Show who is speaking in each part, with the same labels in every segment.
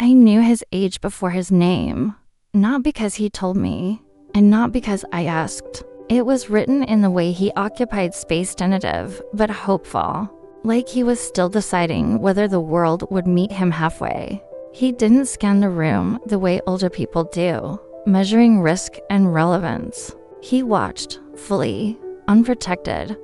Speaker 1: I knew his age before his name, not because he told me, and not because I asked. It was written in the way he occupied space, tentative, but hopeful, like he was still deciding whether the world would meet him halfway. He didn't scan the room the way older people do, measuring risk and relevance. He watched, fully, unprotected.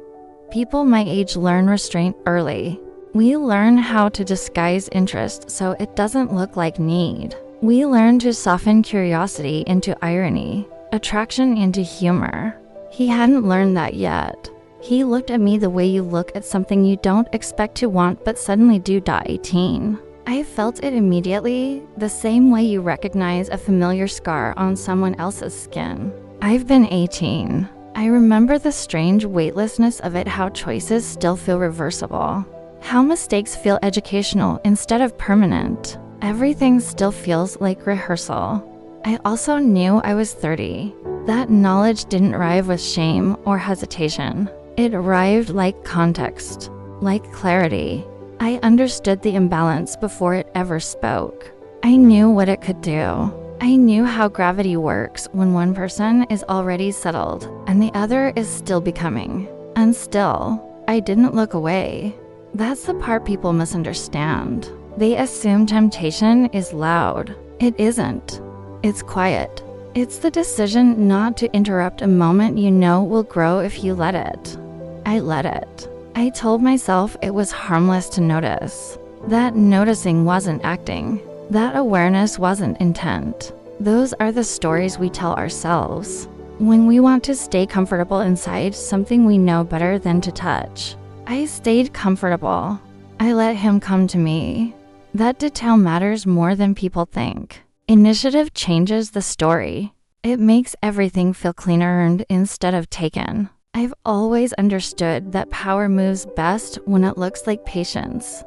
Speaker 1: People my age learn restraint early. We learn how to disguise interest so it doesn't look like need. We learn to soften curiosity into irony, attraction into humor. He hadn't learned that yet. He looked at me the way you look at something you don't expect to want but suddenly do. 18. I felt it immediately, the same way you recognize a familiar scar on someone else's skin. I've been 18. I remember the strange weightlessness of it, how choices still feel reversible, how mistakes feel educational instead of permanent. Everything still feels like rehearsal. I also knew I was 30. That knowledge didn't arrive with shame or hesitation. It arrived like context, like clarity. I understood the imbalance before it ever spoke. I knew what it could do. I knew how gravity works when one person is already settled and the other is still becoming. And still, I didn't look away. That's the part people misunderstand. They assume temptation is loud. It isn't. It's quiet. It's the decision not to interrupt a moment you know will grow if you let it. I let it. I told myself it was harmless to notice. That noticing wasn't acting. That awareness wasn't intent. Those are the stories we tell ourselves when we want to stay comfortable inside something we know better than to touch. I stayed comfortable. I let him come to me. That detail matters more than people think. Initiative changes the story. It makes everything feel cleaner earned instead of taken. I've always understood that power moves best when it looks like patience.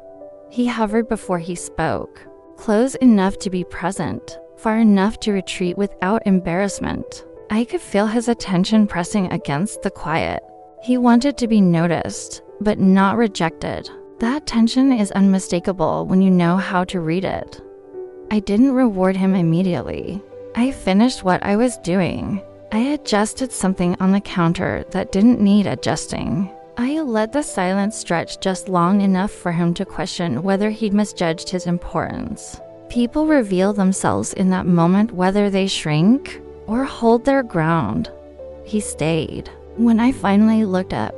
Speaker 1: He hovered before he spoke, close enough to be present, far enough to retreat without embarrassment. I could feel his attention pressing against the quiet. He wanted to be noticed, but not rejected. That tension is unmistakable when you know how to read it. I didn't reward him immediately. I finished what I was doing. I adjusted something on the counter that didn't need adjusting. I let the silence stretch just long enough for him to question whether he'd misjudged his importance. People reveal themselves in that moment, whether they shrink or hold their ground. He stayed. When I finally looked up,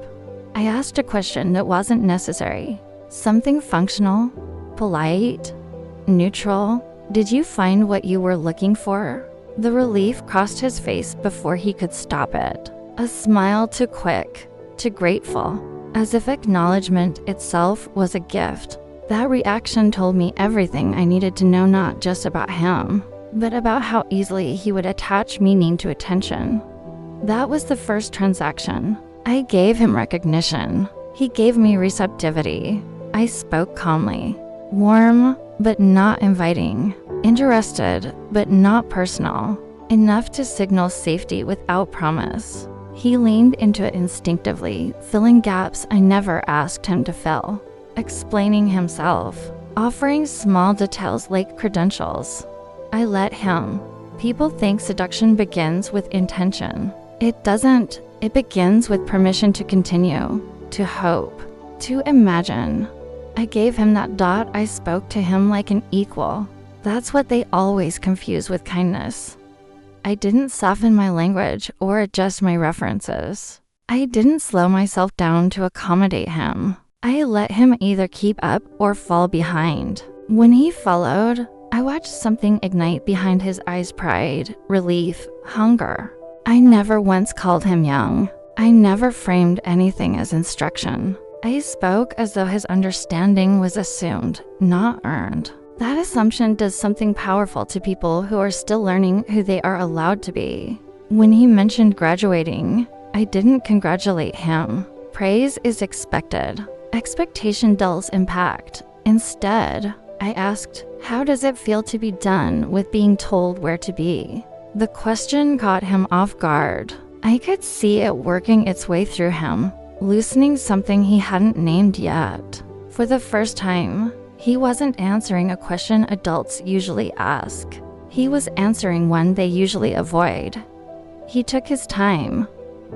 Speaker 1: I asked a question that wasn't necessary. Something functional, polite, neutral. Did you find what you were looking for? The relief crossed his face before he could stop it. A smile too quick, too grateful, as if acknowledgement itself was a gift. That reaction told me everything I needed to know, not just about him, but about how easily he would attach meaning to attention. That was the first transaction. I gave him recognition. He gave me receptivity. I spoke calmly, warm but not inviting, interested but not personal, enough to signal safety without promise. He leaned into it instinctively, filling gaps I never asked him to fill, explaining himself, offering small details like credentials. I let him. People think seduction begins with intention. It doesn't. It begins with permission to continue, to hope, to imagine. I gave him that dot. I spoke to him like an equal. That's what they always confuse with kindness. I didn't soften my language or adjust my references. I didn't slow myself down to accommodate him. I let him either keep up or fall behind. When he followed, I watched something ignite behind his eyes: pride, relief, hunger. I never once called him young. I never framed anything as instruction. I spoke as though his understanding was assumed, not earned. That assumption does something powerful to people who are still learning who they are allowed to be. When he mentioned graduating, I didn't congratulate him. Praise is expected. Expectation dulls impact. Instead, I asked, how does it feel to be done with being told where to be? The question caught him off guard. I could see it working its way through him, loosening something he hadn't named yet. For the first time, He wasn't answering a question adults usually ask. He was answering one they usually avoid. He took his time.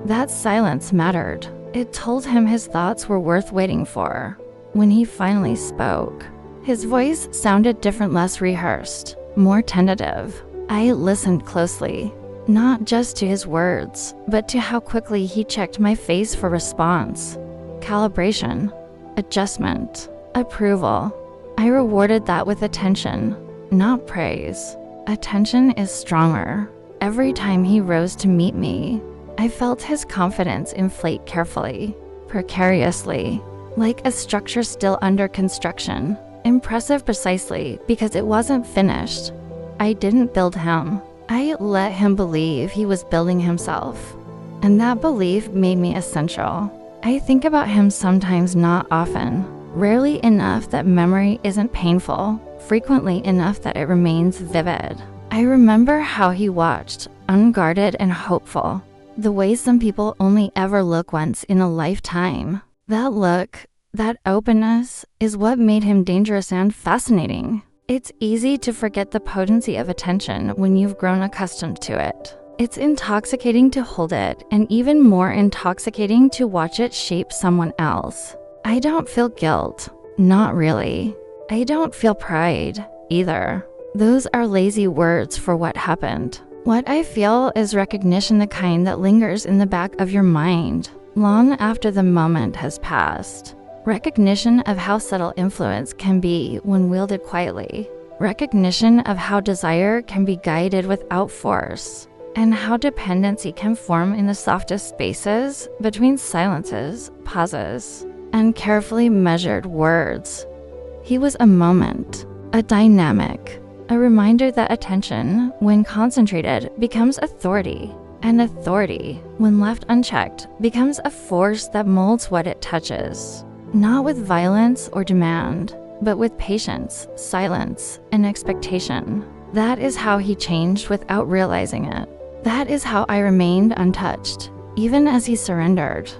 Speaker 1: That silence mattered. It told him his thoughts were worth waiting for. When he finally spoke, his voice sounded different, less rehearsed, more tentative. I listened closely, not just to his words, but to how quickly he checked my face for response. Calibration, adjustment, approval. I rewarded that with attention, not praise. Attention is stronger. Every time he rose to meet me, I felt his confidence inflate carefully, precariously, like a structure still under construction. Impressive precisely because it wasn't finished. I didn't build him. I let him believe he was building himself. And that belief made me essential. I think about him sometimes, not often. Rarely enough that memory isn't painful, frequently enough that it remains vivid. I remember how he watched, unguarded and hopeful, the way some people only ever look once in a lifetime. That look, that openness, is what made him dangerous and fascinating. It's easy to forget the potency of attention when you've grown accustomed to it. It's intoxicating to hold it, and even more intoxicating to watch it shape someone else. I don't feel guilt. Not really. I don't feel pride, either. Those are lazy words for what happened. What I feel is recognition, the kind that lingers in the back of your mind, long after the moment has passed. Recognition of how subtle influence can be when wielded quietly. Recognition of how desire can be guided without force, and how dependency can form in the softest spaces between silences, pauses, and carefully measured words. He was a moment, a dynamic, a reminder that attention, when concentrated, becomes authority, and authority, when left unchecked, becomes a force that molds what it touches. Not with violence or demand, but with patience, silence, and expectation. That is how he changed without realizing it. That is how I remained untouched, even as he surrendered.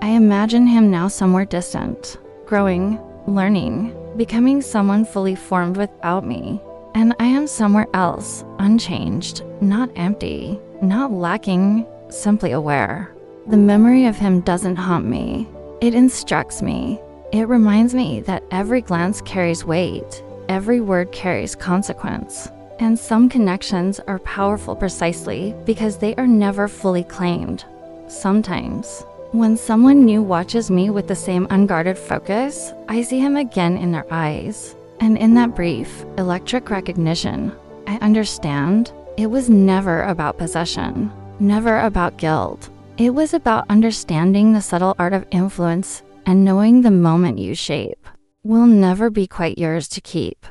Speaker 1: I imagine him now somewhere distant, growing, learning, becoming someone fully formed without me. And I am somewhere else, unchanged, not empty, not lacking, simply aware. The memory of him doesn't haunt me. It instructs me. It reminds me that every glance carries weight, every word carries consequence. And some connections are powerful precisely because they are never fully claimed. Sometimes, when someone new watches me with the same unguarded focus, I see him again in their eyes. And in that brief, electric recognition, I understand it was never about possession, never about guilt. It was about understanding the subtle art of influence and knowing the moment you shape will never be quite yours to keep.